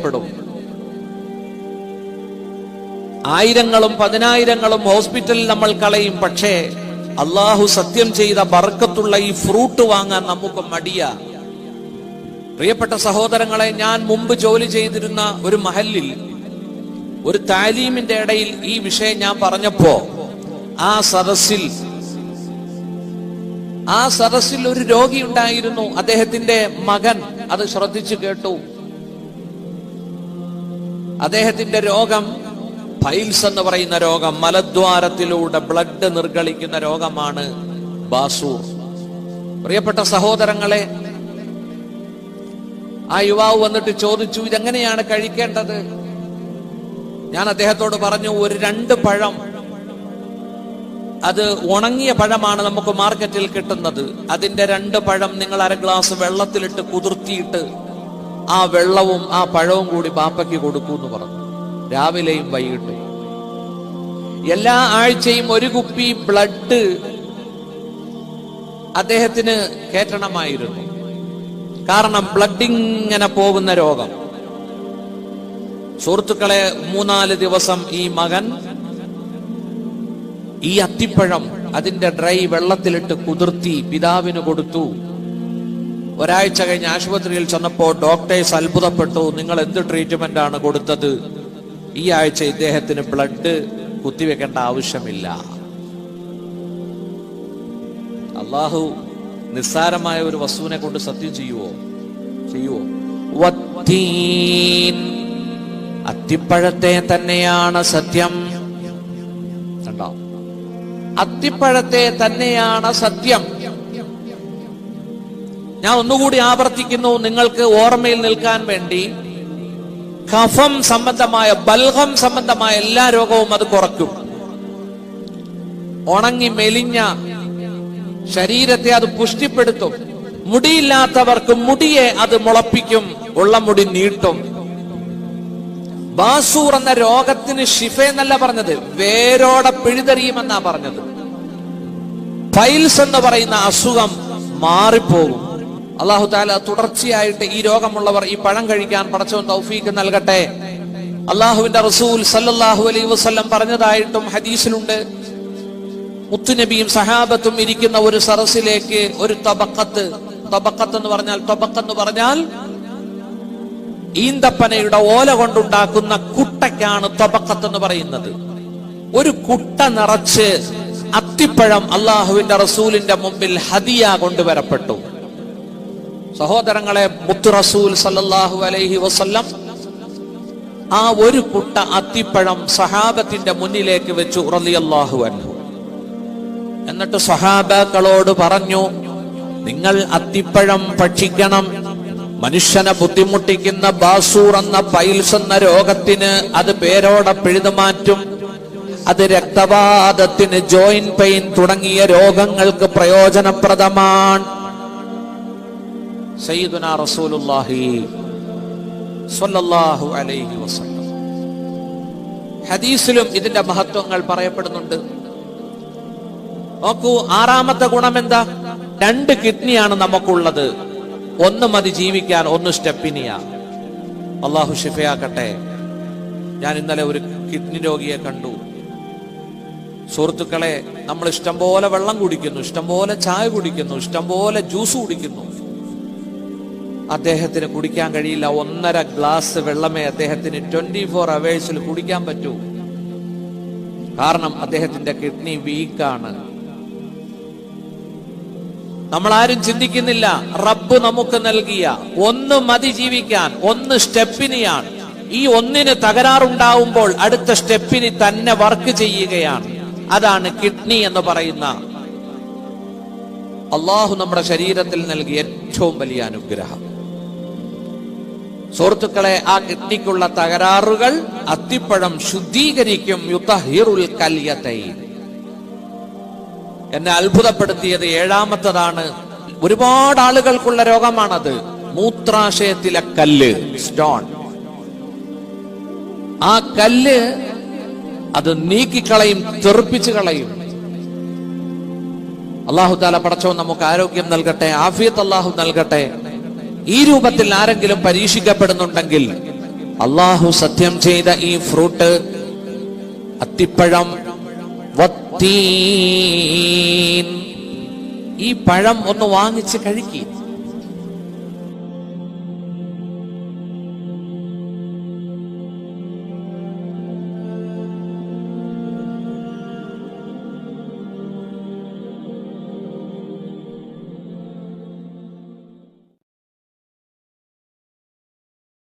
പ്പെടും. ആയിരങ്ങളും പതിനായിരങ്ങളും ഹോസ്പിറ്റലിൽ നമ്മൾ കളയും. പക്ഷേ അള്ളാഹു സത്യം ചെയ്ത ബർക്കത്തുള്ള ഈ ഫ്രൂട്ട് വാങ്ങാൻ നമുക്ക് മടിയാ. പ്രിയപ്പെട്ട സഹോദരങ്ങളെ, ഞാൻ മുമ്പ് ജോലി ചെയ്തിരുന്ന ഒരു മഹല്ലിൽ ഒരു താലീമിന്റെ ഇടയിൽ ഈ വിഷയം ഞാൻ പറഞ്ഞപ്പോ ആ സദസ്സിൽ ഒരു രോഗി ഉണ്ടായിരുന്നു. അദ്ദേഹത്തിന്റെ മകൻ അത് ശ്രദ്ധിച്ചു കേട്ടു. അദ്ദേഹത്തിന്റെ രോഗം പൈൽസ് എന്ന് പറയുന്ന രോഗം, മലദ്വാരത്തിലൂടെ ബ്ലഡ് നിർഗളിക്കുന്ന രോഗമാണ് ബാസൂർ. പ്രിയപ്പെട്ട സഹോദരങ്ങളെ, ആ യുവാവ് വന്നിട്ട് ചോദിച്ചു, ഇതെങ്ങനെയാണ് കഴിക്കേണ്ടത്? ഞാൻ അദ്ദേഹത്തോട് പറഞ്ഞു, ഒരു 2 പഴം, അത് ഉണങ്ങിയ പഴമാണ് നമുക്ക് മാർക്കറ്റിൽ കിട്ടുന്നത്, അതിന്റെ 2 പഴം നിങ്ങൾ 1/2 ഗ്ലാസ് വെള്ളത്തിലിട്ട് കുതിർത്തിയിട്ട് ആ വെള്ളവും ആ പഴവും കൂടി ബാപ്പയ്ക്ക് കൊടുക്കൂ എന്ന് പറഞ്ഞു. രാവിലെയും വൈകിട്ടും എല്ലാ ആഴ്ചയും 1 കുപ്പി ബ്ലഡ് അദ്ദേഹത്തിന് കയറ്റണമായിരുന്നു. കാരണം ബ്ലഡ് ഇങ്ങനെ പോകുന്ന രോഗം. സുഹൃത്തുക്കളെ, 3-4 ദിവസം ഈ മകൻ ഈ അത്തിപ്പഴം അതിന്റെ ഡ്രൈ വെള്ളത്തിലിട്ട് കുതിർത്തി പിതാവിന് കൊടുത്തു. ഒരാഴ്ച കഴിഞ്ഞ് ആശുപത്രിയിൽ ചെന്നപ്പോൾ ഡോക്ടേഴ്സ് അത്ഭുതപ്പെട്ടു, നിങ്ങൾ എന്ത് ട്രീറ്റ്മെന്റ് ആണ് കൊടുത്തത്? ഈ ആഴ്ച ഇദ്ദേഹത്തിന് ബ്ലഡ് കുത്തിവെക്കേണ്ട ആവശ്യമില്ല. അള്ളാഹു നിസ്സാരമായ ഒരു വസ്തുവിനെ കൊണ്ട് സത്യം ചെയ്യുവോ? അത്തിപ്പഴത്തെ തന്നെയാണ് സത്യം. കണ്ടോ? അത്തിപ്പഴത്തെ തന്നെയാണ് സത്യം. ഞാൻ ഒന്നുകൂടി ആവർത്തിക്കുന്നു, നിങ്ങൾക്ക് ഓർമ്മയിൽ നിൽക്കാൻ വേണ്ടി. കഫം സംബന്ധമായ, ബൽഗം സംബന്ധമായ എല്ലാ രോഗവും അത് കുറയ്ക്കും. ഉണങ്ങി മെലിഞ്ഞ ശരീരത്തെ അത് പുഷ്ടിപ്പെടുത്തും. മുടിയില്ലാത്തവർക്ക് മുടിയെ അത് മുളപ്പിക്കും, ഉള്ള മുടി നീട്ടും. ബാസൂർ എന്ന രോഗത്തിന് ഷിഫ എന്നല്ല പറഞ്ഞത്, വേരോടെ പിഴുതെറിയുമെന്നാ പറഞ്ഞത്. പൈൽസ് എന്ന് പറയുന്ന അസുഖം മാറിപ്പോകും. അള്ളാഹു താല തുടർച്ചയായിട്ട് ഈ രോഗമുള്ളവർ ഈ പഴം കഴിക്കാൻ പടച്ചവൻ തൗഫീക്ക് നൽകട്ടെ. അള്ളാഹുവിന്റെ റസൂൽ സല്ലല്ലാഹു അലൈഹി വസല്ലം പറഞ്ഞതായിട്ടും ഹദീസിലുണ്ട്. മുത്തുനബിയും സഹാബത്തും ഇരിക്കുന്ന ഒരു സറസിലേക്ക് ഒരു തബഖത്ത് എന്ന് പറഞ്ഞാൽ ഈന്തപ്പനയുടെ ഓല കൊണ്ടുണ്ടാക്കുന്ന കുട്ടയ്ക്കാണ് തബഖത്ത് എന്ന് പറയുന്നത്. ഒരു കുട്ട നിറച്ച് അത്തിപ്പഴം അള്ളാഹുവിന്റെ റസൂലിന്റെ മുമ്പിൽ ഹദിയ കൊണ്ടുവരപ്പെട്ടു. സഹോദരങ്ങളെ, മുത്തു റസൂൽ സല്ലല്ലാഹു അലൈഹി വസല്ലം ആ ഒരു കുട്ട അത്തിപ്പഴം സഹാബത്തിന്റെ മുന്നിലേക്ക് വെച്ചു റളിയല്ലാഹു അൻഹു. എന്നിട്ട് സഹാബാക്കളോട് പറഞ്ഞു, നിങ്ങൾ അത്തിപ്പഴം ഭക്ഷിക്കണം. മനുഷ്യനെ ബുദ്ധിമുട്ടിക്കുന്ന ബാസൂർ എന്ന പൈൽസ് എന്ന രോഗത്തിന് അത് പേരോടെ പിഴുതു മാറ്റും. അത് രക്തവാതത്തിന്, ജോയിന്റ് പെയിൻ തുടങ്ങിയ രോഗങ്ങൾക്ക് പ്രയോജനപ്രദമാണ്. സയ്യിദുനാ റസൂലുള്ളാഹി സ്വല്ലല്ലാഹു അലൈഹി വസല്ലം ഹദീസിലും ഇതിന്റെ മഹത്വങ്ങൾ പറയപ്പെടുന്നുണ്ട്. നോക്കൂ, 6ാമത്തെ ഗുണം എന്താ? 2 കിഡ്നിയാണ് നമുക്കുള്ളത്. 1 മതി ജീവിക്കാൻ, 1 സ്റ്റെപ്പിനിയാ. അള്ളാഹു ഷിഫയാക്കട്ടെ. ഞാൻ ഇന്നലെ ഒരു കിഡ്നി രോഗിയെ കണ്ടു. സുഹൃത്തുക്കളെ, നമ്മൾ ഇഷ്ടംപോലെ വെള്ളം കുടിക്കുന്നു, ഇഷ്ടംപോലെ ചായ കുടിക്കുന്നു, ഇഷ്ടംപോലെ ജ്യൂസ് കുടിക്കുന്നു. അദ്ദേഹത്തിന് കുടിക്കാൻ കഴിയില്ല. 1.5 ഗ്ലാസ് വെള്ളമേ അദ്ദേഹത്തിന് 24 അവേഴ്സിൽ കുടിക്കാൻ പറ്റൂ. കാരണം അദ്ദേഹത്തിന്റെ കിഡ്നി വീക്കാണ്. നമ്മൾ ആരും ചിന്തിക്കുന്നില്ല, റബ്ബ് നമുക്ക് നൽകിയ 1 മതി ജീവിക്കാൻ, 1 സ്റ്റെപ്പിനിയാണ്. ഈ 1ന് തകരാറുണ്ടാവുമ്പോൾ അടുത്ത സ്റ്റെപ്പിന് തന്നെ വർക്ക് ചെയ്യുകയാണ്. അതാണ് കിഡ്നി എന്ന് പറയുന്ന അള്ളാഹു നമ്മുടെ ശരീരത്തിൽ നൽകിയ ഏറ്റവും വലിയ അനുഗ്രഹം. സുഹൃത്തുക്കളെ, ആ കിഡ്നിക്കുള്ള തകരാറുകൾ അത്തിപ്പഴം ശുദ്ധീകരിക്കും. യുതഹിറുൽ കല്യതൈൻ. എന്നെ അത്ഭുതപ്പെടുത്തിയത് 7ാമത്തതാണ്. ഒരുപാട് ആളുകൾക്കുള്ള രോഗമാണത്. മൂത്രാശയത്തിലെ കല്ല്, സ്റ്റോൺ. ആ കല്ല് അത് നീക്കിക്കളയും, തെറിപ്പിച്ചു കളയും. അല്ലാഹു തആല പടച്ചവൻ നമുക്ക് ആരോഗ്യം നൽകട്ടെ, ആഫിയത്ത് അല്ലാഹു നൽകട്ടെ. ഈ രൂപത്തിൽ ആരെങ്കിലും പരീക്ഷിക്കപ്പെടുന്നുണ്ടെങ്കിൽ അള്ളാഹു സത്യം ചെയ്ത ഈ ഫ്രൂട്ട്, അത്തിപ്പഴം, വത്തീൻ, ഈ പഴം ഒന്ന് വാങ്ങിച്ച് കഴിക്കുക.